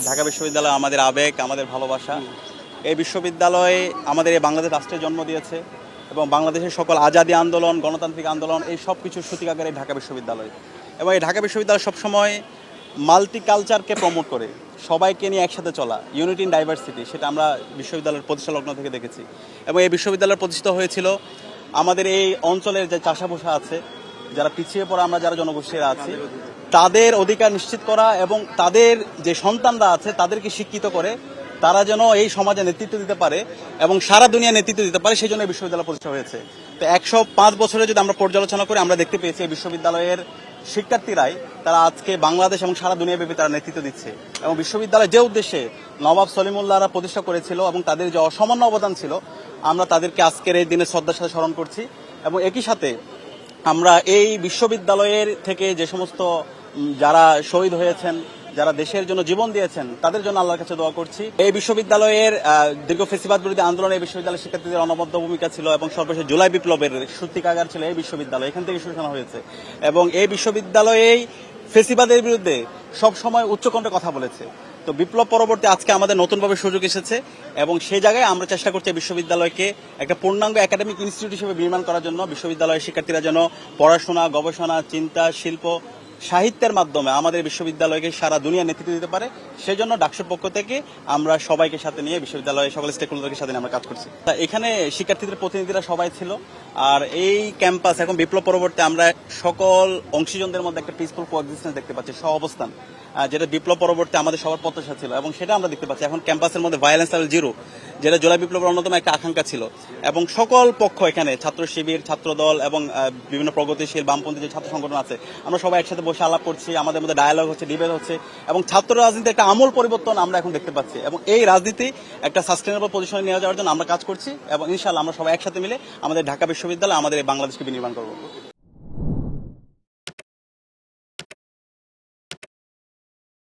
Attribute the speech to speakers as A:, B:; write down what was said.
A: ঢাকা বিশ্ববিদ্যালয় আমাদের আবেগ, আমাদের ভালোবাসা। এই বিশ্ববিদ্যালয় আমাদের এই বাংলাদেশ রাষ্ট্রের জন্ম দিয়েছে এবং বাংলাদেশের সকল আজাদী আন্দোলন, গণতান্ত্রিক আন্দোলন এই সব কিছুর সূতিকাগার এই ঢাকা বিশ্ববিদ্যালয়। এবং এই ঢাকা বিশ্ববিদ্যালয় সবসময় মাল্টিকালচারকে প্রমোট করে, সবাইকে নিয়ে একসাথে চলা, ইউনিটি ইন ডাইভার্সিটি, সেটা আমরা বিশ্ববিদ্যালয়ের প্রতিষ্ঠা লগ্ন থেকে দেখেছি। এবং এই বিশ্ববিদ্যালয় প্রতিষ্ঠিত হয়েছিল আমাদের এই অঞ্চলের যে চাষাভূষা আছে, যারা পিছিয়ে পড়া আমরা যারা জনগোষ্ঠীরা আছি, তাদের অধিকার নিশ্চিত করা এবং তাদের যে সন্তানরা আছে তাদেরকে শিক্ষিত করে তারা যেন এই সমাজে নেতৃত্ব দিতে পারে এবং সারা দুনিয়া নেতৃত্ব দিতে পারে, সেই জন্য এই বিশ্ববিদ্যালয় প্রতিষ্ঠা হয়েছে। তো 105 বছরে যদি আমরা পর্যালোচনা করি, আমরা দেখতে পেয়েছি এই বিশ্ববিদ্যালয়ের শিক্ষার্থীরাই তারা আজকে বাংলাদেশ এবং সারা দুনিয়াব্যাপী তারা নেতৃত্ব দিচ্ছে। এবং বিশ্ববিদ্যালয় যে উদ্দেশ্যে নবাব সলিমুল্লাহরা প্রতিষ্ঠা করেছিল এবং তাদের যে অসামান্য অবদান ছিল, আমরা তাদেরকে আজকের এই দিনে শ্রদ্ধার সাথে স্মরণ করছি। এবং একই সাথে আমরা এই বিশ্ববিদ্যালয়ের থেকে যে সমস্ত যারা শহীদ হয়েছেন, যারা দেশের জন্য জীবন দিয়েছেন, তাদের জন্য আল্লাহর কাছে দোয়া করছি। এই বিশ্ববিদ্যালয়ের দীর্ঘ ফেসিবাদ বিরোধী আন্দোলনে এই বিশ্ববিদ্যালয়ের শিক্ষার্থীদের অনবদ্য ভূমিকা ছিল এবং সর্বশেষ জুলাই বিপ্লবের সূতিকাগার ছিল এই বিশ্ববিদ্যালয়। এখান থেকে সূচনা হয়েছে এবং এই বিশ্ববিদ্যালয়েই ফেসিবাদের বিরুদ্ধে সব সময় উচ্চকণ্ঠে কথা বলেছে। তো বিপ্লব পরবর্তী আজকে আমাদের নতুনভাবে সুযোগ এসেছে এবং সেই জায়গায় আমরা চেষ্টা করছি বিশ্ববিদ্যালয়কে একটা পূর্ণাঙ্গ একাডেমিক ইনস্টিটিউট হিসেবে নির্মাণ করার জন্য। বিশ্ববিদ্যালয়ের শিক্ষার্থীরা যেন পড়াশোনা, গবেষণা, চিন্তা, শিল্প, সাহিত্যের মাধ্যমে আমাদের বিশ্ববিদ্যালয়কে সারা দুনিয়া নেতৃত্ব দিতে পারে, সেজন্য ডাকসুর পক্ষ থেকে আমরা সবাইকে সাথে নিয়ে বিশ্ববিদ্যালয়ের সকল স্টেক হোল্ডারকে সাথে নিয়ে আমরা কাজ করছি। এখানে শিক্ষার্থীদের প্রতিনিধিরা সবাই ছিল। আর এই ক্যাম্পাস এখন বিপ্লব পরবর্তী আমরা সকল অংশীজনদের মধ্যে একটা পিসফুল কোএক্সিস্টেন্স দেখতে পাচ্ছি, সহ অবস্থান, যেটা বিপ্লব পরবর্তী আমাদের সবার প্রত্যাশা ছিল এবং সেটা আমরা দেখতে পাচ্ছি। এখন ক্যাম্পাসের মধ্যে ভায়োলেন্স লেভেল 0, যেটা জুলাই বিপ্লবের অন্যতম একটা আকাঙ্ক্ষা ছিল। এবং সকল পক্ষ এখানে ছাত্র শিবির, ছাত্র দল এবং বিভিন্ন প্রগতিশীল বামপন্থী যে ছাত্র সংগঠন আছে, আমরা সবাই একসাথে বসে আলাপ করছি, আমাদের মধ্যে ডায়ালগ হচ্ছে, ডিবেট হচ্ছে এবং ছাত্র রাজনীতির একটা আমূল পরিবর্তন আমরা এখন দেখতে পাচ্ছি। এবং এই রাজনীতি একটা সাস্টেনেবল পজিশনে নিয়ে যাওয়ার জন্য আমরা কাজ করছি এবং ইনশাআল্লাহ আমরা সবাই একসাথে মিলে আমাদের ঢাকা বিশ্ববিদ্যালয়, আমাদের এই বাংলাদেশকে বিনির্মাণ করবো।